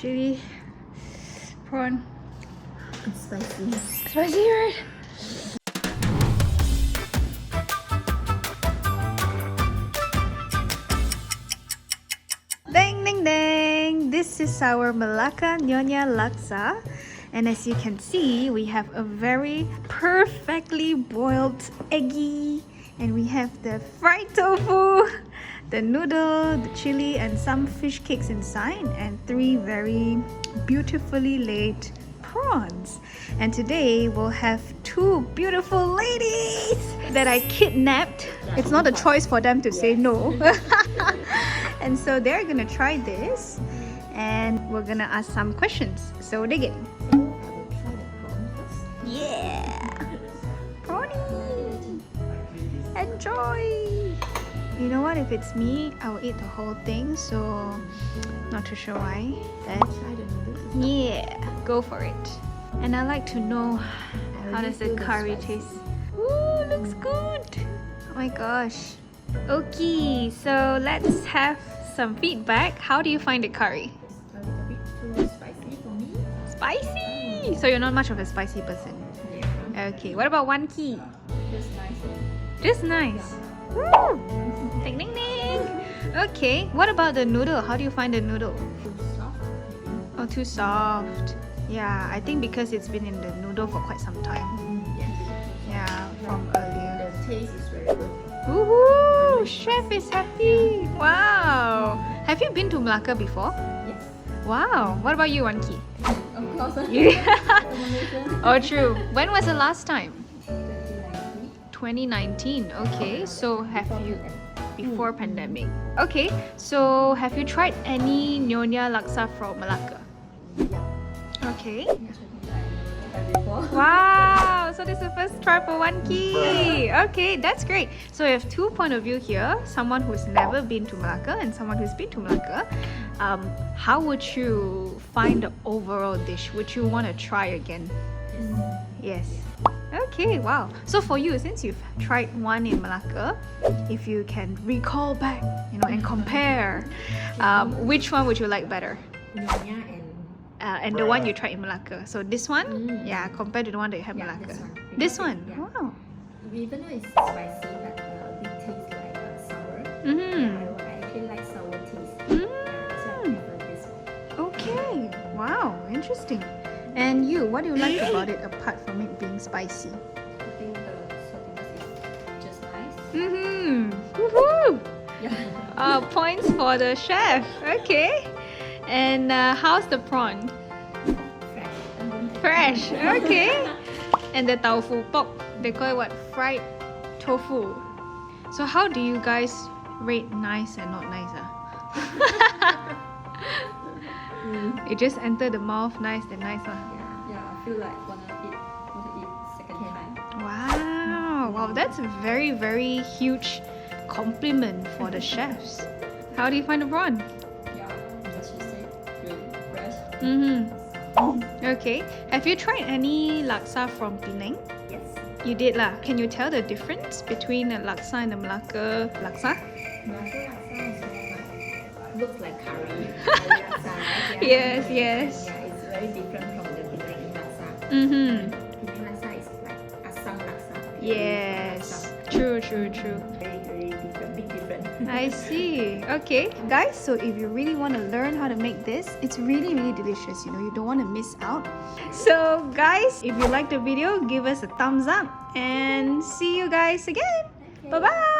chili prawn. It's spicy. Spicy, right? Ding ding ding! This is our Melaka Nyonya Laksa, and as you can see, we have a very perfectly boiled eggy, and we have the fried tofu, the noodle, the chili, and some fish cakes inside, and 3 very beautifully laid prawns. And today we'll have 2 beautiful ladies that I kidnapped. It's not a choice for them to say no. And so they're gonna try this, and we're gonna ask some questions. So dig in. I will try the prawn first. Yeah! Prawny! Enjoy! You know what? If it's me, I will eat the whole thing. So not too sure why. Let's Try the noodles. yeah, go for it. And I like to know how does the curry taste. Ooh, looks good. Oh my gosh. Okay, so let's have some feedback. How do you find the curry? A little bit too spicy for me. Spicy. So you're not much of a spicy person. Yeah. Okay. What about one key? Just nice. Just nice. Woo! Ding ding ding. Okay. What about the noodle? How do you find the noodle? Too soft, maybe. Oh, too soft. Yeah, I think because it's been in the noodle for quite some time. Yes. Yeah, from earlier. The taste is very good. Woohoo! Chef is happy. Wow. Have you been to Melaka before? Yes. Wow. What about you, Wanki? Of course. Yeah. Recommendation. Oh, true. When was the last time? 2019. 2019. Okay. So have you before Mm. pandemic? Okay. So have you tried any Nyonya Laksa from Melaka? Yeah. Okay. Actually, I never tried before. Wow, so this is the first try for one key. Okay, that's great. So we have 2 point of view here, someone who's never been to Melaka and someone who's been to Melaka. How would you find the overall dish? Would you want to try again? Yes. Okay, wow. So for you, since you've tried one in Melaka, if you can recall back, and compare, which one would you like better? Nyonya And the one you tried in Melaka. So this one, Mm. yeah, compared to the one that you have in Yeah, Melaka. this This one, one. Yeah. wow. even though it's spicy, but it tastes like sour. Mm-hmm. Yeah, I actually like sour taste. Yeah, so I prefer this one. Okay, wow, interesting. And you, what do you like about it apart from it being spicy? I think the saltiness is just nice. Mm-hmm. Woohoo! Yeah. Points for the chef. Okay. And how's the prawn? Fresh. Fresh. Okay. And the tofu pork, they call it what? Fried tofu. So how do you guys rate nice and not nice? It just enter the mouth nice and nice. Yeah, I feel like wanna eat second time. Wow. Wow, that's a very, very huge compliment for the chefs. How do you find the prawn? Yeah, as you said, really fresh. Mm-hmm. Okay. Have you tried any laksa from Penang? Yes. You did lah. Can you tell the difference between the laksa and the Melaka laksa? Melaka laksa is more like looks like curry. Curry laksa, right? Yes, yes. Yeah, it's very different from the Penang laksa. Mm-hmm. Penang laksa is like asam laksa. Yes. True, true, true. Very, very different, big different. I see. Okay, guys, so if you really want to learn how to make this, it's really, really delicious. You don't want to miss out. So, guys, if you liked the video, give us a thumbs up and see you guys again. Okay. Bye-bye.